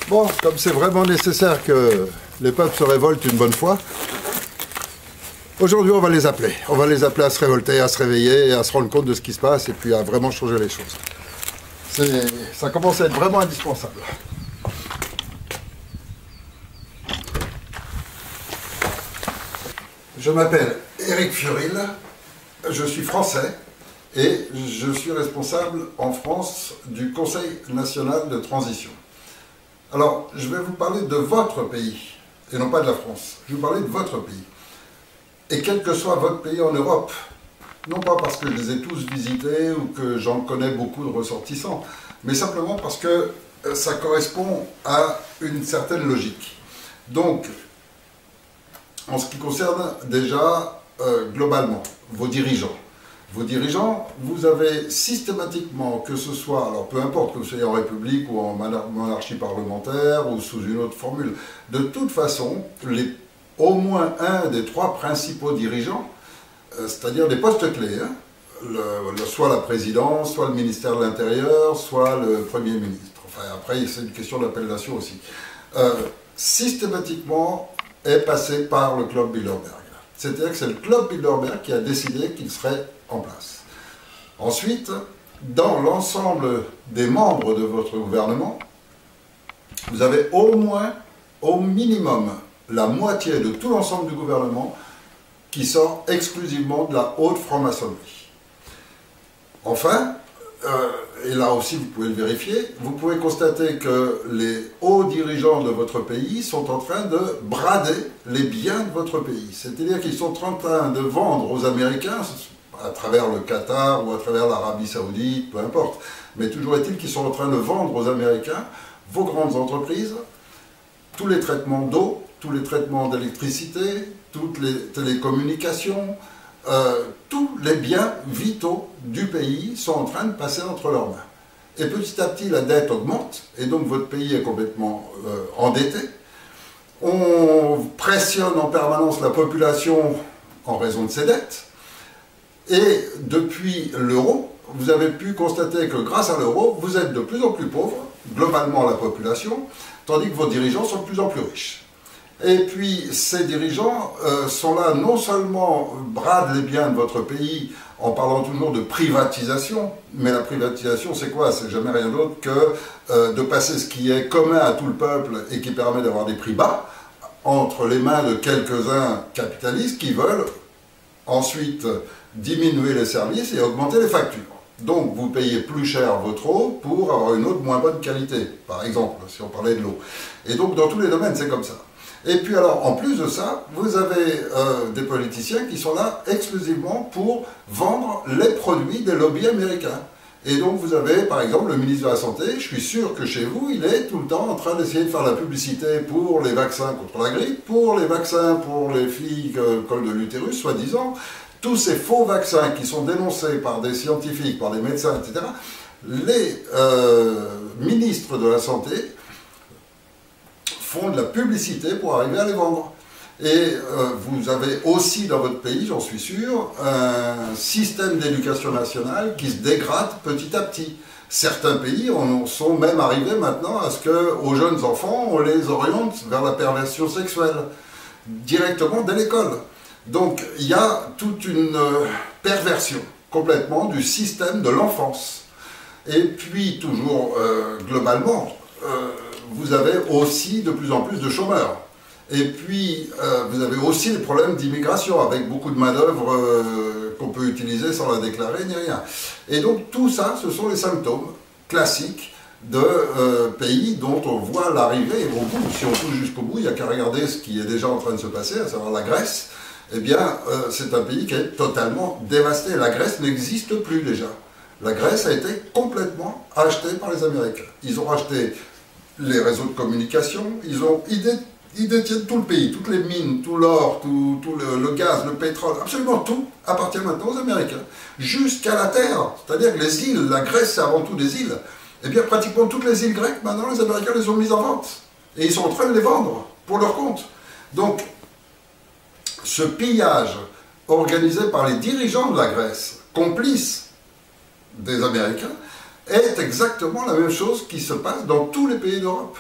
Bon, comme c'est vraiment nécessaire que les peuples se révoltent une bonne fois, aujourd'hui on va les appeler. On va les appeler à se révolter, à se réveiller, à se rendre compte de ce qui se passe et puis à vraiment changer les choses. Ça commence à être vraiment indispensable. Je m'appelle Éric Fiorile, je suis français et je suis responsable en France du Conseil national de transition. Alors, je vais vous parler de votre pays, et non pas de la France. Je vais vous parler de votre pays. Et quel que soit votre pays en Europe, non pas parce que je les ai tous visités ou que j'en connais beaucoup de ressortissants, mais simplement parce que ça correspond à une certaine logique. Donc, en ce qui concerne déjà globalement vos dirigeants. Vos dirigeants, vous avez systématiquement, que ce soit, alors peu importe que vous soyez en République ou en monarchie parlementaire ou sous une autre formule, de toute façon, au moins un des trois principaux dirigeants, c'est-à-dire des postes clés, hein, soit la présidence, soit le ministère de l'Intérieur, soit le Premier ministre. Enfin, après, c'est une question d'appellation aussi. Systématiquement, est passé par le Club Bilderberg. C'est-à-dire que c'est le Club Bilderberg qui a décidé qu'il serait en place. Ensuite, dans l'ensemble des membres de votre gouvernement, vous avez au moins, au minimum, la moitié de tout l'ensemble du gouvernement qui sort exclusivement de la haute franc-maçonnerie. Enfin, et là aussi vous pouvez le vérifier, vous pouvez constater que les hauts dirigeants de votre pays sont en train de brader les biens de votre pays. C'est-à-dire qu'ils sont en train de vendre aux Américains, à travers le Qatar ou à travers l'Arabie Saoudite, peu importe, mais toujours est-il qu'ils sont en train de vendre aux Américains vos grandes entreprises, tous les traitements d'eau, tous les traitements d'électricité, toutes les télécommunications, tous les biens vitaux du pays sont en train de passer entre leurs mains. Et petit à petit, la dette augmente, et donc votre pays est complètement endetté. On pressionne en permanence la population en raison de ses dettes. Et depuis l'euro, vous avez pu constater que grâce à l'euro, vous êtes de plus en plus pauvre, globalement la population, tandis que vos dirigeants sont de plus en plus riches. Et puis, ces dirigeants sont là, non seulement bradent les biens de votre pays en parlant toujours de privatisation, mais la privatisation, c'est quoi? C'est jamais rien d'autre que de passer ce qui est commun à tout le peuple et qui permet d'avoir des prix bas entre les mains de quelques-uns capitalistes qui veulent ensuite diminuer les services et augmenter les factures. Donc, vous payez plus cher votre eau pour avoir une eau de moins bonne qualité, par exemple, si on parlait de l'eau. Et donc, dans tous les domaines, c'est comme ça. Et puis alors, en plus de ça, vous avez des politiciens qui sont là exclusivement pour vendre les produits des lobbies américains. Et donc vous avez, par exemple, le ministre de la Santé, je suis sûr que chez vous, il est tout le temps en train d'essayer de faire la publicité pour les vaccins contre la grippe, pour les vaccins pour les filles col de l'utérus, soi-disant, tous ces faux vaccins qui sont dénoncés par des scientifiques, par des médecins, etc. Les ministres de la Santé font de la publicité pour arriver à les vendre. Et vous avez aussi dans votre pays, j'en suis sûr, un système d'éducation nationale qui se dégrade petit à petit. Certains pays en sont même arrivés maintenant à ce qu'aux jeunes enfants, on les oriente vers la perversion sexuelle, directement dès l'école. Donc il y a toute une perversion complètement du système de l'enfance. Et puis toujours globalement, vous avez aussi de plus en plus de chômeurs. Et puis, vous avez aussi des problèmes d'immigration, avec beaucoup de main-d'œuvre qu'on peut utiliser sans la déclarer, ni rien. Et donc, tout ça, ce sont les symptômes classiques de pays dont on voit l'arrivée au bout. Si on touche jusqu'au bout, il n'y a qu'à regarder ce qui est déjà en train de se passer, à savoir la Grèce. Eh bien, c'est un pays qui est totalement dévasté. La Grèce n'existe plus déjà. La Grèce a été complètement achetée par les Américains. Ils ont acheté les réseaux de communication, ils détiennent tout le pays, toutes les mines, tout l'or, tout le gaz, le pétrole, absolument tout appartient maintenant aux Américains, jusqu'à la terre, c'est-à-dire que les îles, la Grèce c'est avant tout des îles, et bien pratiquement toutes les îles grecques, maintenant les Américains les ont mises en vente, et ils sont en train de les vendre pour leur compte. Donc, ce pillage organisé par les dirigeants de la Grèce, complices des Américains, est exactement la même chose qui se passe dans tous les pays d'Europe.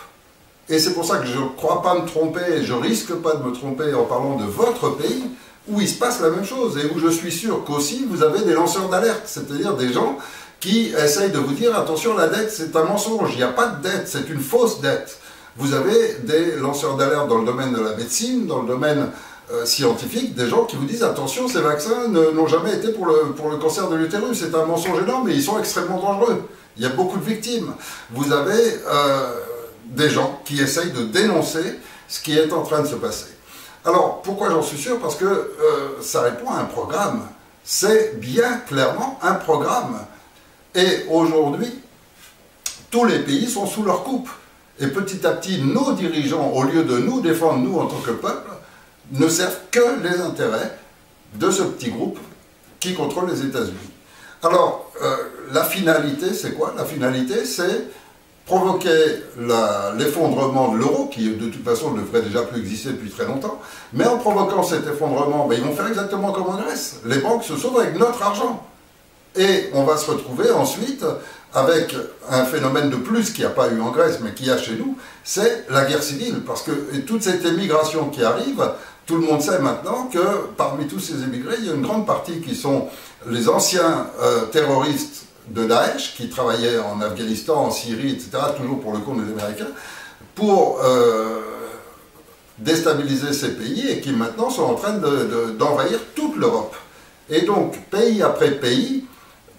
Et c'est pour ça que je ne crois pas me tromper, je risque pas de me tromper en parlant de votre pays, où il se passe la même chose, et où je suis sûr qu'aussi vous avez des lanceurs d'alerte, c'est-à-dire des gens qui essayent de vous dire, attention, la dette c'est un mensonge, il n'y a pas de dette, c'est une fausse dette. Vous avez des lanceurs d'alerte dans le domaine de la médecine, dans le domaine scientifique, des gens qui vous disent, attention, ces vaccins n'ont jamais été pour le cancer de l'utérus, c'est un mensonge énorme, et ils sont extrêmement dangereux. Il y a beaucoup de victimes. Vous avez des gens qui essayent de dénoncer ce qui est en train de se passer. Alors, pourquoi j'en suis sûr? Parce que ça répond à un programme. C'est bien clairement un programme. Et aujourd'hui, tous les pays sont sous leur coupe. Et petit à petit, nos dirigeants, au lieu de nous défendre, nous, en tant que peuple, ne servent que les intérêts de ce petit groupe qui contrôle les États-Unis. Alors, la finalité, c'est quoi? La finalité, c'est provoquer l'effondrement de l'euro, qui de toute façon ne devrait déjà plus exister depuis très longtemps, mais en provoquant cet effondrement, ben, ils vont faire exactement comme en Grèce. Les banques se sauvent avec notre argent. Et on va se retrouver ensuite avec un phénomène de plus qu'il n'y a pas eu en Grèce, mais qu'il y a chez nous, c'est la guerre civile. Parce que toute cette émigration qui arrive, tout le monde sait maintenant que parmi tous ces émigrés, il y a une grande partie qui sont les anciens terroristes de Daesh, qui travaillaient en Afghanistan, en Syrie, etc., toujours pour le compte des Américains, pour déstabiliser ces pays et qui maintenant sont en train d'envahir toute l'Europe. Et donc, pays après pays,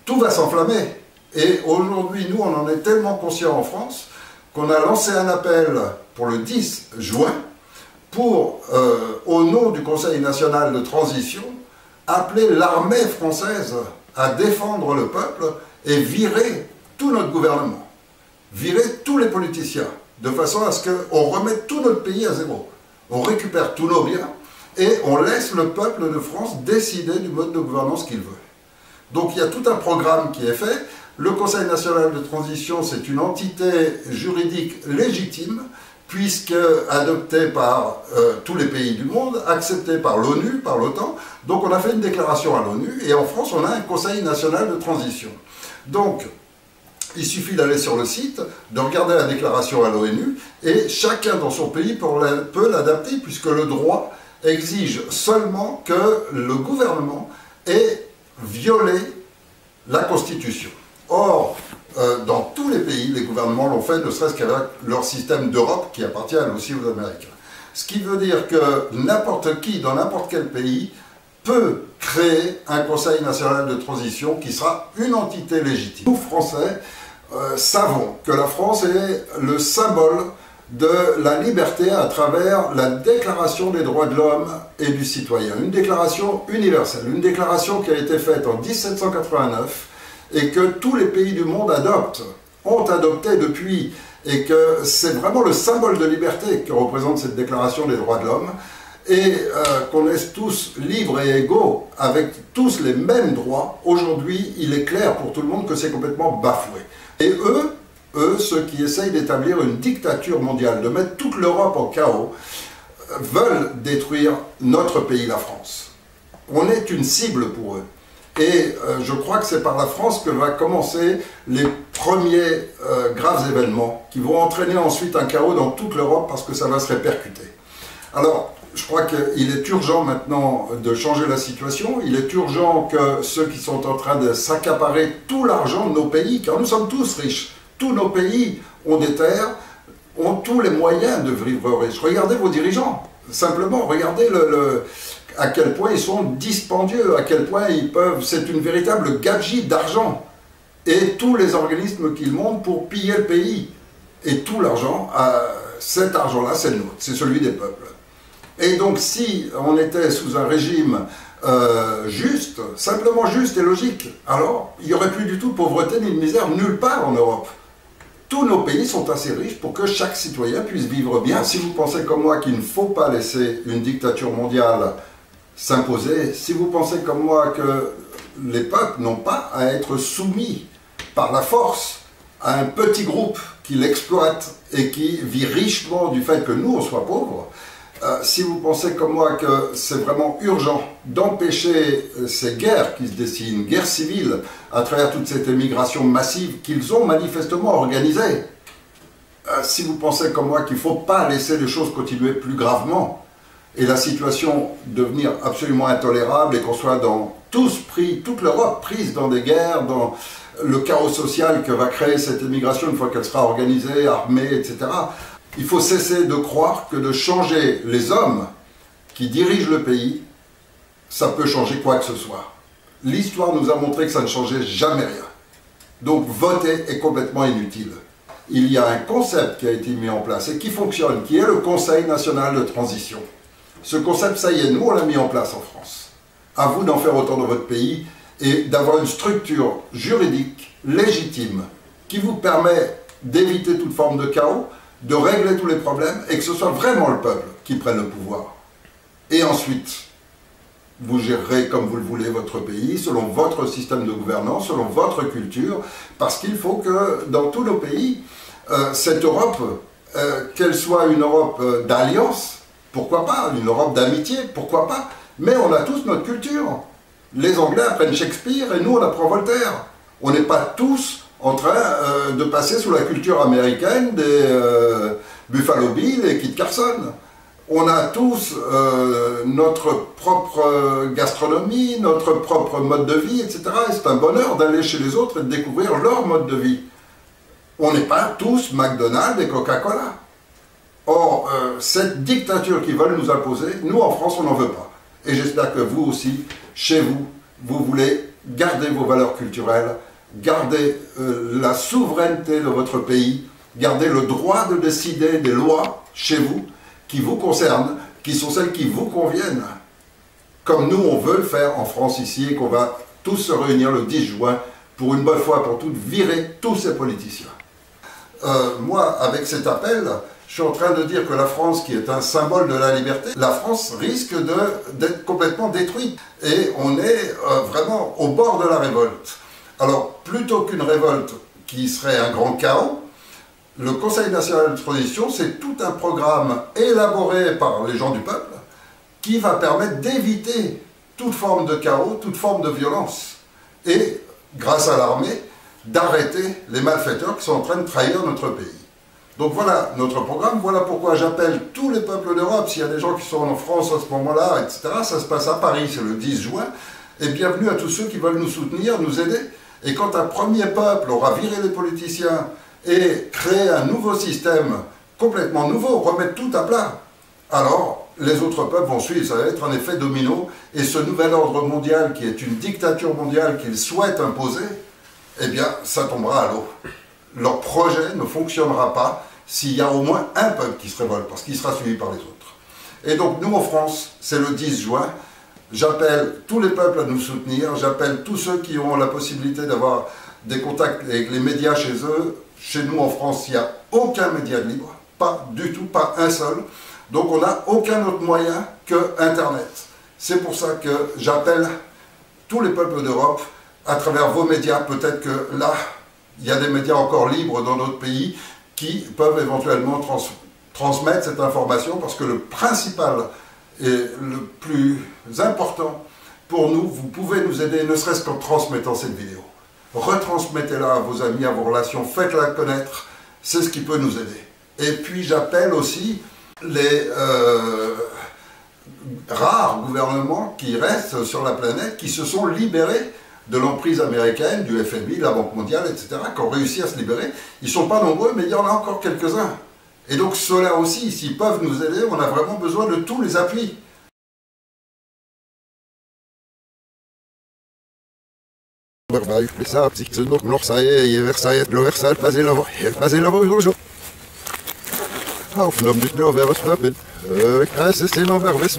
tout va s'enflammer. Et aujourd'hui, nous, on en est tellement conscients en France qu'on a lancé un appel pour le 10 juin pour, au nom du Conseil national de transition, appeler l'armée française à défendre le peuple et virer tout notre gouvernement, virer tous les politiciens, de façon à ce qu'on remette tout notre pays à zéro. On récupère tous nos biens et on laisse le peuple de France décider du mode de gouvernance qu'il veut. Donc il y a tout un programme qui est fait. Le Conseil national de transition, c'est une entité juridique légitime, puisque adoptée par tous les pays du monde, acceptée par l'ONU, par l'OTAN. Donc on a fait une déclaration à l'ONU, et en France, on a un Conseil national de transition. Donc, il suffit d'aller sur le site, de regarder la déclaration à l'ONU, et chacun dans son pays peut l'adapter, puisque le droit exige seulement que le gouvernement ait violé la Constitution. Or, dans tous les pays, les gouvernements l'ont fait, ne serait-ce qu'avec leur système d'Europe qui appartient aussi aux Américains. Ce qui veut dire que n'importe qui, dans n'importe quel pays, peut créer un Conseil national de transition qui sera une entité légitime. Nous, Français, savons que la France est le symbole de la liberté à travers la Déclaration des droits de l'homme et du citoyen. Une déclaration universelle, une déclaration qui a été faite en 1789 et que tous les pays du monde ont adopté depuis, et que c'est vraiment le symbole de liberté que représente cette Déclaration des droits de l'homme, et qu'on est tous libres et égaux, avec tous les mêmes droits. Aujourd'hui, il est clair pour tout le monde que c'est complètement bafoué. Et eux, ceux qui essayent d'établir une dictature mondiale, de mettre toute l'Europe en chaos, veulent détruire notre pays, la France. On est une cible pour eux. Et je crois que c'est par la France que va commencer les premiers graves événements qui vont entraîner ensuite un chaos dans toute l'Europe parce que ça va se répercuter. Alors, je crois qu'il est urgent maintenant de changer la situation. Il est urgent que ceux qui sont en train de s'accaparer tout l'argent de nos pays, car nous sommes tous riches, tous nos pays ont des terres, ont tous les moyens de vivre riches. Regardez vos dirigeants, simplement, regardez à quel point ils sont dispendieux, à quel point ils peuvent... C'est une véritable gabegie d'argent. Et tous les organismes qu'ils montent pour piller le pays. Et tout l'argent, cet argent-là, c'est le nôtre, c'est celui des peuples. Et donc si on était sous un régime juste, simplement juste et logique, alors il n'y aurait plus du tout de pauvreté ni de misère nulle part en Europe. Tous nos pays sont assez riches pour que chaque citoyen puisse vivre bien. Si vous pensez comme moi qu'il ne faut pas laisser une dictature mondiale s'imposer, si vous pensez comme moi que les peuples n'ont pas à être soumis par la force à un petit groupe qui l'exploite et qui vit richement du fait que nous on soit pauvres, si vous pensez comme moi que c'est vraiment urgent d'empêcher ces guerres qui se dessinent, guerres civiles, à travers toute cette émigration massive qu'ils ont manifestement organisée, si vous pensez comme moi qu'il ne faut pas laisser les choses continuer plus gravement, et la situation devenir absolument intolérable, et qu'on soit tous pris, toute l'Europe prise dans des guerres, dans le chaos social que va créer cette immigration une fois qu'elle sera organisée, armée, etc. Il faut cesser de croire que de changer les hommes qui dirigent le pays, ça peut changer quoi que ce soit. L'histoire nous a montré que ça ne changeait jamais rien. Donc voter est complètement inutile. Il y a un concept qui a été mis en place et qui fonctionne, qui est le Conseil national de transition. Ce concept, ça y est, nous on l'a mis en place en France. À vous d'en faire autant dans votre pays et d'avoir une structure juridique légitime qui vous permet d'éviter toute forme de chaos, de régler tous les problèmes et que ce soit vraiment le peuple qui prenne le pouvoir. Et ensuite, vous gérerez comme vous le voulez votre pays, selon votre système de gouvernance, selon votre culture, parce qu'il faut que dans tous nos pays, cette Europe, qu'elle soit une Europe d'alliance, pourquoi pas, une Europe d'amitié, pourquoi pas, mais on a tous notre culture. Les Anglais apprennent Shakespeare et nous on apprend Voltaire. On n'est pas tous en train de passer sous la culture américaine des Buffalo Bill et Kit Carson. On a tous notre propre gastronomie, notre propre mode de vie, etc. Et c'est un bonheur d'aller chez les autres et de découvrir leur mode de vie. On n'est pas tous McDonald's et Coca-Cola. Or, cette dictature qu'ils veulent nous imposer, nous en France, on n'en veut pas. Et j'espère que vous aussi, chez vous, vous voulez garder vos valeurs culturelles, garder la souveraineté de votre pays, garder le droit de décider des lois chez vous, qui vous concernent, qui sont celles qui vous conviennent. Comme nous, on veut le faire en France ici, et qu'on va tous se réunir le 10 juin, pour une bonne fois pour toutes, virer tous ces politiciens. Moi, avec cet appel, je suis en train de dire que la France, qui est un symbole de la liberté, la France risque d'être complètement détruite. Et on est vraiment au bord de la révolte. Alors, plutôt qu'une révolte qui serait un grand chaos, le Conseil national de transition, c'est tout un programme élaboré par les gens du peuple qui va permettre d'éviter toute forme de chaos, toute forme de violence. Et, grâce à l'armée, d'arrêter les malfaiteurs qui sont en train de trahir notre pays. Donc voilà notre programme, voilà pourquoi j'appelle tous les peuples d'Europe, s'il y a des gens qui sont en France à ce moment-là, etc., ça se passe à Paris, c'est le 10 juin, et bienvenue à tous ceux qui veulent nous soutenir, nous aider. Et quand un premier peuple aura viré les politiciens et créé un nouveau système complètement nouveau, remettre tout à plat, alors les autres peuples vont suivre, ça va être un effet domino, et ce nouvel ordre mondial qui est une dictature mondiale qu'ils souhaitent imposer, eh bien ça tombera à l'eau. Leur projet ne fonctionnera pas s'il y a au moins un peuple qui se révolte, parce qu'il sera suivi par les autres. Et donc nous en France, c'est le 10 juin, j'appelle tous les peuples à nous soutenir, j'appelle tous ceux qui ont la possibilité d'avoir des contacts avec les médias chez eux. Chez nous en France, il n'y a aucun média de libre, pas du tout, pas un seul. Donc on n'a aucun autre moyen que Internet. C'est pour ça que j'appelle tous les peuples d'Europe, à travers vos médias, peut-être que là, il y a des médias encore libres dans notre pays qui peuvent éventuellement transmettre cette information, parce que le principal et le plus important pour nous, vous pouvez nous aider, ne serait-ce qu'en transmettant cette vidéo. Retransmettez-la à vos amis, à vos relations, faites-la connaître, c'est ce qui peut nous aider. Et puis j'appelle aussi les rares gouvernements qui restent sur la planète, qui se sont libérés de l'emprise américaine, du FMI, de la Banque mondiale, etc., qui ont réussi à se libérer. Ils ne sont pas nombreux, mais il y en a encore quelques-uns. Et donc ceux-là aussi, s'ils peuvent nous aider, on a vraiment besoin de tous les appuis. Aufgenommen, nicht nur, wer was verbindet. Es ist immer, wer was